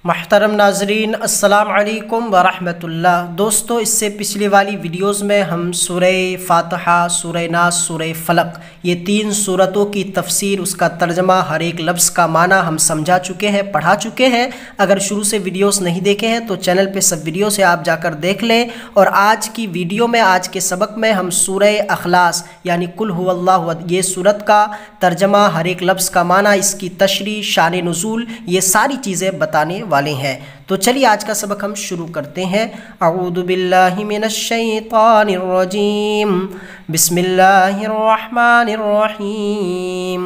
محترم ناظرین السلام علیکم ورحمۃ اللہ۔ دوستو، اس سے پچھلی والی ویڈیوز میں ہم سورہ فاتحہ، سورہ ناس، سورہ فلق، یہ تین سورتوں کی تفسیر، اس کا ترجمہ، ہر ایک لفظ کا معنی ہم سمجھا چکے ہیں، پڑھا چکے ہیں۔ اگر شروع سے ویڈیوز نہیں دیکھے ہیں تو چینل پہ سب ویڈیو سے آپ جا کر دیکھ لیں۔ اور آج کی ویڈیو میں، آج کے سبق میں ہم سورہ اخلاص یعنی قل هو اللہ احد، یہ سورت کا ترجمہ، ہر ایک لفظ کا معنی، اس کی تشریح، شان نزول، یہ ساری چیزیں بتانے والے ہیں۔ تو چلیے آج کا سبق ہم شروع کرتے ہیں۔ اعوذ باللہ من الشیطان الرجیم، بسم اللہ الرحمن الرحیم۔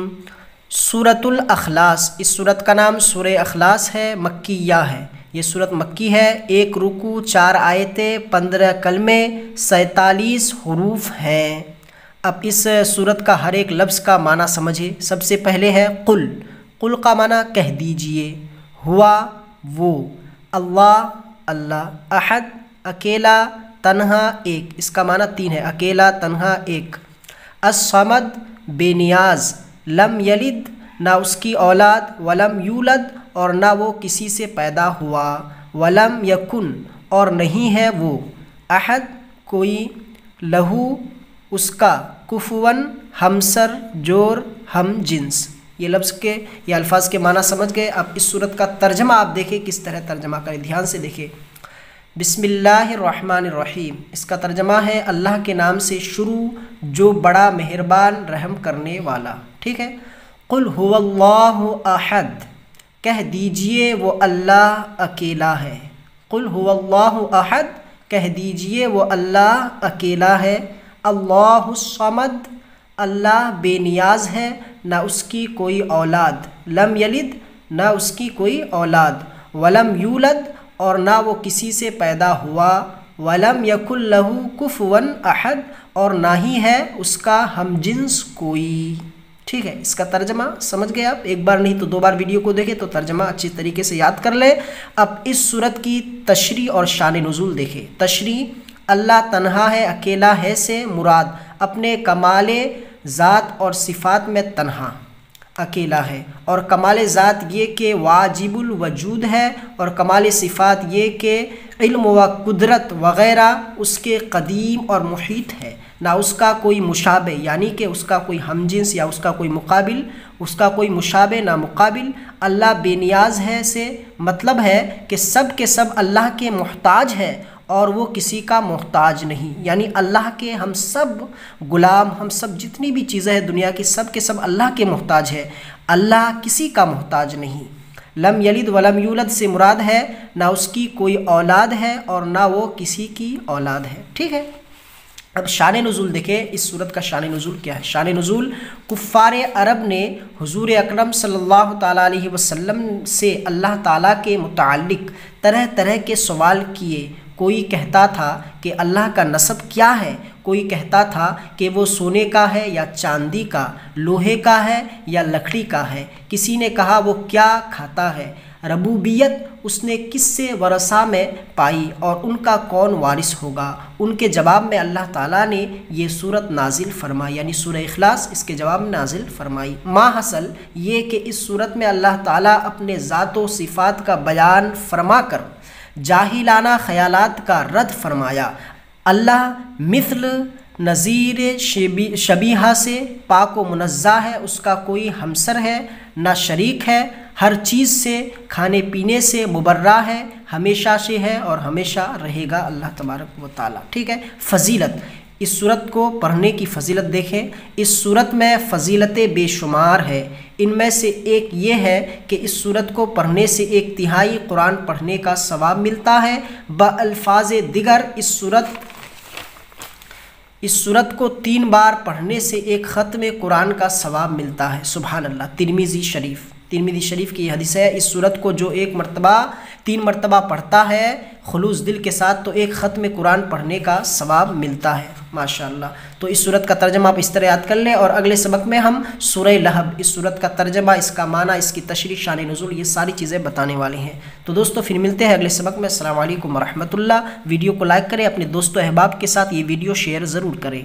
سورۃ الاخلاص، اس سورت کا نام سورہ اخلاص ہے، مکیہ ہے۔ یہ سورت مکی ہے، 1 رکوع، 4 آیتیں، 15 کلمے، 47 حروف ہیں۔ اب اس سورت کا ہر ایک لفظ کا معنی سمجھے۔ سب سے پہلے ہے قل۔ قل کا معنی کہہ دیجئے، ہوا وہ، اللہ اللہ، احد اکیلا، تنہا ایک، اس کا معنی 3 ہے، اکیلا، تنہا، ایک۔ الصمد بے نیاز، لم یلد نہ اس کی اولاد، ولم یولد اور نہ وہ کسی سے پیدا ہوا، ولم یکن اور نہیں ہے وہ، احد کوئی، لہو اس کا، کفواً ہمسر، جور، ہم جنس۔ یہ لفظ کے، یہ الفاظ کے معنی سمجھ گئے۔ اب اس سورت کا ترجمہ آپ دیکھیں کس طرح ترجمہ کریں، دھیان سے دیکھیں۔ بسم اللہ الرحمن الرحیم، اس کا ترجمہ ہے اللہ کے نام سے شروع جو بڑا مہربان رحم کرنے والا۔ ٹھیک ہے۔ قل هو اللہ احد، کہہ دیجئے وہ اللہ اکیلا ہے۔ قل هو اللہ احد، کہہ دیجئے وہ اللہ اکیلا ہے۔ اللہ الصمد، اللہ بے نیاز ہے، نہ اس کی کوئی اولاد، لم یلد نہ اس کی کوئی اولاد، ولم یولد اور نہ وہ کسی سے پیدا ہوا، ولم یکن لہ کفواً احد اور نہ ہی ہے اس کا ہم جنس کوئی۔ ٹھیک ہے، اس کا ترجمہ سمجھ گئے آپ؟ ایک بار نہیں تو 2 بار ویڈیو کو دیکھیں تو ترجمہ اچھی طریقے سے یاد کر لیں۔ اب اس سورت کی تشریح اور شان نزول دیکھیں۔ تشریح: اللہ تنہا ہے، اکیلا ہے سے مراد اپنے کمال ذات اور صفات میں تنہا، اکیلا ہے، اور کمال ذات یہ کہ واجب الوجود ہے، اور کمال صفات یہ کہ علم و قدرت وغیرہ اس کے قدیم اور محیط ہے، نہ اس کا کوئی مشابہ یعنی کہ اس کا کوئی ہم جنس یا اس کا کوئی مقابل، اس کا کوئی مشابہ نہ مقابل۔ اللہ بے نیاز ہے سے مطلب ہے کہ سب کے سب اللہ کے محتاج ہے اور وہ کسی کا محتاج نہیں، یعنی اللہ کے ہم سب غلام، ہم سب جتنی بھی چیزیں ہیں دنیا کی، سب کے سب اللہ کے محتاج ہے، اللہ کسی کا محتاج نہیں۔ لم یلد ولم یولد سے مراد ہے نہ اس کی کوئی اولاد ہے اور نہ وہ کسی کی اولاد ہے۔ ٹھیک ہے۔ اب شان نزول دیکھیں، اس سورت کا شان نزول کیا ہے۔ شان نزول: کفار عرب نے حضور اکرم صلی اللہ تعالیٰ علیہ وسلم سے اللہ تعالیٰ کے متعلق طرح طرح کے سوال کیے۔ کوئی کہتا تھا کہ اللہ کا نسب کیا ہے، کوئی کہتا تھا کہ وہ سونے کا ہے یا چاندی کا، لوہے کا ہے یا لکڑی کا ہے، کسی نے کہا وہ کیا کھاتا ہے، ربوبیت اس نے کس سے ورثہ میں پائی اور ان کا کون وارث ہوگا۔ ان کے جواب میں اللہ تعالیٰ نے یہ سورت نازل فرمائی، یعنی سورہ اخلاص اس کے جواب میں نازل فرمائی۔ ما حاصل یہ کہ اس سورت میں اللہ تعالیٰ اپنے ذات و صفات کا بیان فرما کر جاہلانہ خیالات کا رد فرمایا۔ اللہ مثل، نظیر، شبیہہ سے پاک و منزہ ہے، اس کا کوئی ہمسر ہے نہ شریک ہے، ہر چیز سے، کھانے پینے سے مبرہ ہے، ہمیشہ سے ہے اور ہمیشہ رہے گا اللہ تبارک و تعالیٰ۔ ٹھیک ہے۔ فضیلت: اس سورت کو پڑھنے کی فضیلت دیکھیں۔ اس سورت میں فضیلتیں بے شمار ہے، ان میں سے ایک یہ ہے کہ اس سورت کو پڑھنے سے 1/3 قرآن پڑھنے کا ثواب ملتا ہے۔ بالفاظ دیگر اس سورت کو 3 بار پڑھنے سے 1 ختم قرآن کا ثواب ملتا ہے۔ سبحان اللہ۔ ترمذی شریف کی یہ حدیث ہے، اس سورت کو جو 3 مرتبہ پڑھتا ہے خلوص دل کے ساتھ تو 1 ختم قرآن پڑھنے کا ثواب ملتا ہے۔ ماشاءاللہ۔ تو اس سورت کا ترجمہ آپ اس طرح یاد کر لیں، اور اگلے سبق میں ہم سورہ لہب، اس سورت کا ترجمہ، اس کا معنی، اس کی تشریح، شان نزول، یہ ساری چیزیں بتانے والے ہیں۔ تو دوستو پھر ملتے ہیں اگلے سبق میں۔ السلام علیکم ورحمۃ اللہ۔ ویڈیو کو لائک کریں، اپنے دوستوں احباب کے ساتھ یہ ویڈیو شیئر ضرور کریں۔